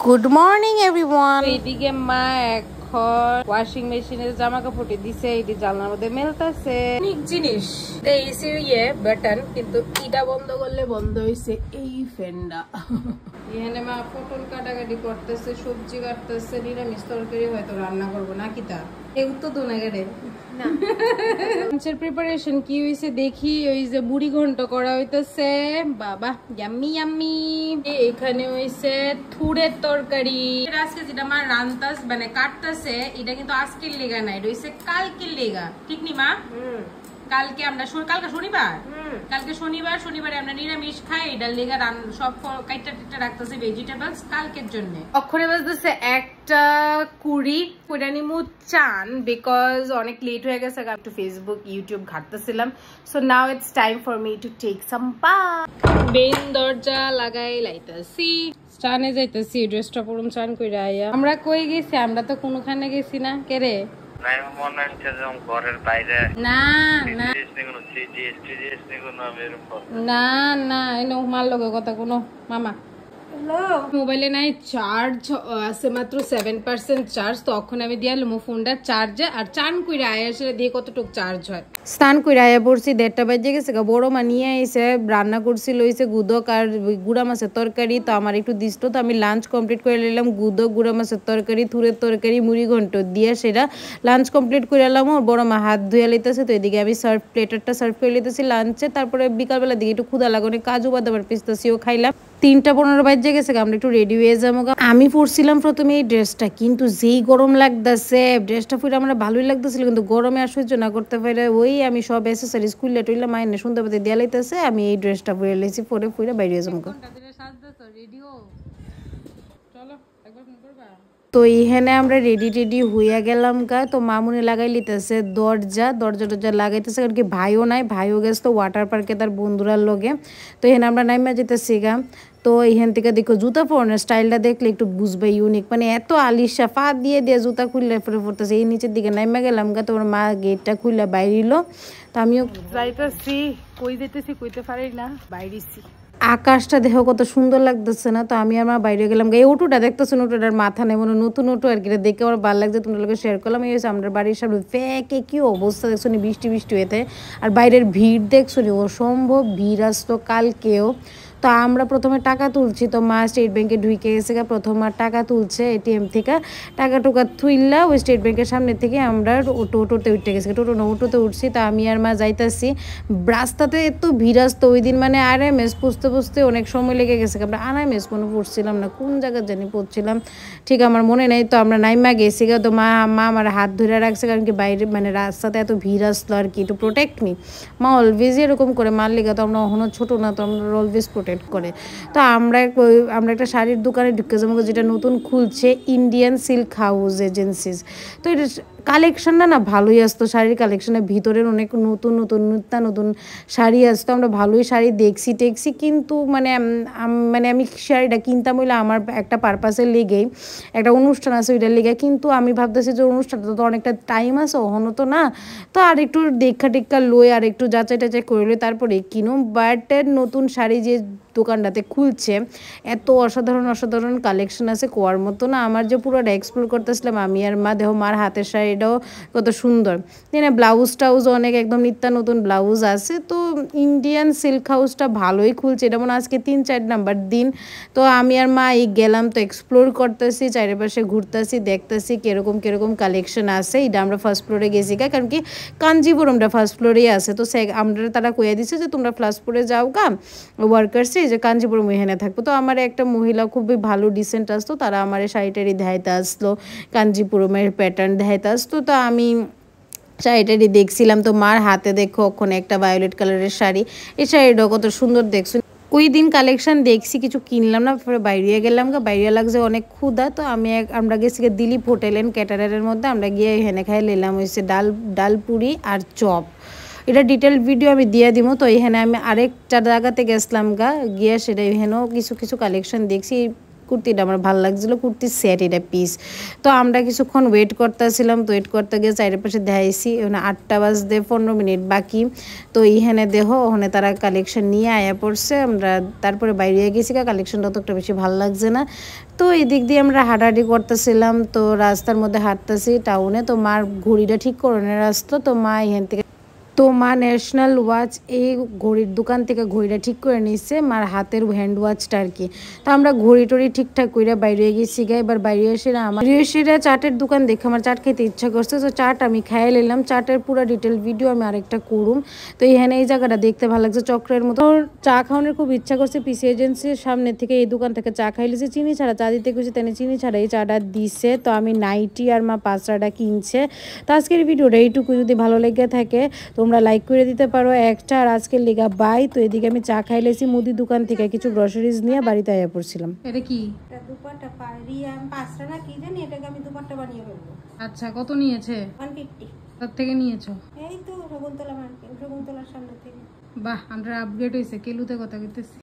Good morning everyone. এইদিকে মা এখন ওয়াশিং মেশিনে জামা কাপড় দিছে, এটি জানলার মধ্যে মেলতেছে অনেক জিনিস। এসি বাটন, কিন্তু এটা বন্ধ করলে বন্ধ হয়েছে এই ফ্যানটা। এখানে মা পটল কাটাকাটি করতেছে, সবজি কাটতেছে, নিরামিষ তরকারি হয়তো রান্না করবো নাকি তা এগুলো তো দোনা গেড়ে লাঞ্চের প্রিপারেশন কি হইছে দেখি। ওই যে বুড়ি ঘন্ট করা হইতেছে, বাবা ইয়াম্মি ইয়াম্মি। এখানে হইছে থুড়ের তরকারি। আজকে যেটা মা রান্তাস মানে কাটতেছে, এটা কিন্তু আজকের লেগা নাই, এটা হইছে কালকের লেগা, ঠিক নি মা? কালকে আমরা কালকে শনিবার, কালকে শনিবারে আমরা নিরামিষ খাই, এটার লেগা সব কাইটা টিটা রাখতেছে ভেজিটেবলস কালকের জন্য। অক্ষরে বাজতেছে 1:20, ওটা নিমু চান বিকজ অনেক লেট হয়ে গেছে, একটু ফেসবুক ইউটিউব ঘাটতেছিলাম। So now it's time for me to take some bath. বেন দরজা লাগাই লাইতাছি, চানে যাইতাছি, ড্রেসটা পরুম চান কইরা আইয়া। আমরা কই গেছি? আমরা তো কোনখানে গেছি না কে রে? কথা কোনো মামা মোবাইলে নাই চার্জ আছে মাত্র 7% চার্জ। তখন আমি দিয়ালাম ফোনটা চার্জে, আর চান কইরা আয়া সেটা দিয়ে কতটুক চার্জ হয়। স্নান কইরা আয়া পড়ছি, 1:30 বাজে গেছে। বড় মা নিয়ে আইসে, রান্না করছিল হইছে গুদক আর গুড়া মাছের তরকারি। তো আমার একটু দিষ্ট, তো আমি লাঞ্চ কমপ্লিট করে নিলাম। গুদক, গুড়া মাছের তরকারি, থুরের তরকারি, মুড়ি ঘন্ট দিয়ে সেটা লাঞ্চ কমপ্লিট করে এলাম। ওর বড় মা হাত ধুয়ে লিতেছে, তো এদিকে আমি প্লেটারটা সার্ভ করে লিতেছি লাঞ্চে। তারপরে বিকালবেলা দিকে একটু ক্ষুদা লাগানো, কাজু বাদাম আর পিস্তাচিও খাইলাম। 3:15 বাজে গেছে, আমরা একটু রেডি হয়ে যাবো। আমি পরছিলাম প্রথমে এই ড্রেসটা, কিন্তু যেই গরম লাগতেছে, ড্রেসটা পরে আমার ভালোই লাগতেছিল, কিন্তু গরমে আর সহ্য না করতে পারে ওই আমি সব অ্যাক্সেসরিজ খুললে টুইলে মাইনে শুনতে পাতে দেয়া লাইতেছে। আমি এই ড্রেসটা পরে লেছি, পরে বাইরে যাবো। তো এইখানে আমরা রেডি হইয়া গেলাম গা। তো মামুনি লাগাই লিতেছে দরজা লাগাইতেছে, কারণ কি ভাইও নাই, ভাইও গেছে তো ওয়াটার পার্কে তার বন্ধুরার লগে। তো এখানে আমরা নাইমা যেতেছি গা। তো এখান থেকে দেখো জুতা পরানোর স্টাইলটা দেখলে একটু বুঝবে ইউনিক, মানে এত আলিশা পা দিয়ে জুতা খুললে পরে পড়তেছে। এই নিচের দিকে নাইমা গেলাম গা। তোমার মা গেটটা খুললে বাইরিল, তো আমিও যাইতেছি, কই যেতেছি কইতে পারি না, বাইরেছি। আকাশটা দেখো কত সুন্দর লাগতেছে না? তো আমি আমার বাইরে গেলাম। এই অটোটা দেখতেছেন, অটোটার মাথা নেই, মানে নতুন অটো আর কি, দেখে আমার ভালো লাগছে, তোমার লোকে শেয়ার করলাম। এই হচ্ছে আমাদের বাড়ির সামনে ফেকে কি অবস্থা দেখছো, বৃষ্টি হয়েতে। আর বাইরের ভিড় দেখছো, অসম্ভব ভিড় আসতো কালকেও। তো আমরা প্রথমে টাকা তুলছি, তো মা স্টেট ব্যাংকে ঢুকে গেছে, প্রথম আর টাকা তুলছে এটিএম থেকে। টাকা টুকা তুইলা ওই স্টেট ব্যাংকের সামনে থেকে আমরা টোটোতে উঠে গেছি, অটোতে উঠছি। তো আমি আর মা যাইতাছি, রাস্তাতে এত ভিড় আসতো ওই দিন, মানে আরএমএস পুষতে অনেক সময় লেগে গেছে। আমরা আরএমএস কোনো পড়ছিলাম না, কোন জায়গায় জানি পড়ছিলাম, ঠিক আমার মনে নেই। তো আমরা নাইমা গেছি, তো মা আমার হাত ধরে রাখছে, কারণ কি বাইরে মানে রাস্তাতে এত ভিড় আসতো আর কি, একটু প্রোটেক্ট মি। মা অলওয়েজ এরকম করে, মার লেগে তো আমরা এখনো ছোটো না, তো আমরা অলওয়েজ প্রোটেক্ট করে। তো আমরা একটা শাড়ির দোকানে ঢুকে যাবো, যেটা নতুন খুলছে, ইন্ডিয়ান সিল্ক হাউস এজেন্সিস। তো এটা কালেকশনটা না ভালোই আসতো, শাড়ির কালেকশনের ভিতরের অনেক নতুন শাড়ি আসতো। আমরা ভালোই শাড়ি দেখছি, কিন্তু মানে আমি শাড়িটা কিনতাম হইলে আমার একটা পারপাসের লেগেই, একটা অনুষ্ঠান আছে ওইটার লেগে। কিন্তু আমি ভাবতেছি যে অনুষ্ঠানটা তো অনেকটা টাইম আছে, ওহনো তো না, তো আর একটু টেক্কা লই, আর একটু যাচাই টাচাই করে লই, তারপরে কিনো। বাট নতুন শাড়ি যে দোকানটাতে খুলছে, এত অসাধারণ কালেকশন আছে কোয়ার মতো না। আমার যে পুরোটা এক্সপ্লোর করতেছিলাম আমি আর মা, দেহ মার হাতের শাড়িটাও কত সুন্দর, ব্লাউজ টাউজ অনেক একদম নতুন ব্লাউজ আছে। তো ইন্ডিয়ান সিল্ক হাউসটা ভালোই খুলছে, এটা মনে আজকে 3-4 নাম্বার দিন। তো আমি আর মা গেলাম, তো এক্সপ্লোর করতেছি, চারিপাশে ঘুরতেছি, দেখতেছি কিরকম কালেকশন আছে। এটা আমরা ফার্স্ট ফ্লোরে গেছি, কারণ কি কাঞ্জিপুরমটা ফার্স্ট ফ্লোরেই আছে। তো আমরা তারা কইয়া দিছে যে তোমরা ফার্স্ট ফ্লোরে যাও গা, ওয়ার্কার্সে যে কাঞ্জিপুরম এখানে থাকবো। তো আমার একটা মহিলা খুবই ভালো ডিসেন্ট আসতো, তারা আমার শাড়িটারি দেখাইতে আসলো, কাঞ্জিপুরমের প্যাটার্ন দেখাইতে আসতো। তো আমি শাড়িটারি দেখছিলাম। তো মার হাতে দেখো ওখানে একটা ভায়োলেট কালারের শাড়ি, এই শাড়িটাও কত সুন্দর দেখছো। ওই দিন কালেকশন দেখছি, কিছু কিনলাম না, পরে বাইরে গেলাম বাইরে লাগছে অনেক ক্ষুধা। তো আমরা গেছি দিলীপ হোটেল অ্যান্ড ক্যাটারারের মধ্যে, আমরা গিয়ে এখানে খাই নিলাম হয়েছে ডাল পুরি আর চপ। এটা ডিটেল ভিডিও আমি দিয়ে দিব। তো এখানে আমি আরেকটা জায়গাতে গেছিলাম গিয়ে সেটা এখানেও কিছু কালেকশন দেখছি। কুর্তিটা আমার ভালো লাগছিলো, কুর্তির সেট এটা পিস। তো আমরা কিছুক্ষণ ওয়েট করতেছিলাম, তো ওয়েট করতে গিয়ে চারিপাশে দেখাইছি, ওখানে 8টা বাজতে 15 মিনিট বাকি। তো এইখানে দেহ ওখানে তারা কালেকশন নিয়ে আয়া পড়ছে, আমরা তারপরে বাইরে গেছি, কালেকশনটা তো একটা বেশি ভালো লাগছে না। তো এদিক দিয়ে আমরা হাঁটাহাঁটি করতেছিলাম, তো রাস্তার মধ্যে হাঁটতেছি টাউনে। তো মার ঘড়িটা ঠিক করে রাস্তা, তো মা এখান থেকে ন্যাশনাল ওয়াচ এই ঘড়ির দোকান থেকে ঘড়িটা ঠিক করে নিচ্ছে, মার হাতের হ্যান্ড ওয়াচটা আর কি। তো আমরা ঘড়ি টড়ি ঠিকঠাক করে বাইরে গেছি গা। এবার বাইরে এসে চাটের দোকান দেখে আমার চাট খেতে ইচ্ছা করছে, তো চাট আমি খাইয়ে নিলাম। চাটের পুরো ডিটেল ভিডিও আমি আরেকটা করুম। তো এখানে এই জায়গাটা দেখতে ভালো লাগছে, চক্রের মতো। চা খাওয়ানোর খুব ইচ্ছা করছে, পিসি এজেন্সির সামনে থেকে এই দোকান থেকে চা খাইলেছে, চিনি ছাড়া চা দিতে গেছি, তাই চিনি ছাড়া এই চাটা দিছে। তো আমি নাইটি আর মা পাঁচটাটা কিনছে। তো আজকের ভিডিওটা এইটুকু, যদি ভালো লেগে থাকে তোমরা লাইক করে দিতে পারো একটা। আর আজকের লেগা বাই। তো এদিকে আমি চা খাইলেছি মুদি দোকান থেকে, কিছু গ্রসারিজ নিয়ে বাড়িতে আয়া পড়ছিলাম। এটা কি? এটা দুপাট্টা রিয়া পাঁচটা না কি জানি, এটাকে আমি দুপাট্টা বানিয়ে ফেলবো। আচ্ছা, কত নিয়েছে? 150। তার থেকে নিয়েছো? এই তো শকুন্তলা মার্কেট, শকুন্তলার সামনে থেকে। বাহ, আমরা আপগ্রেড হয়েছে, কেলুতে কথা কইতেছি।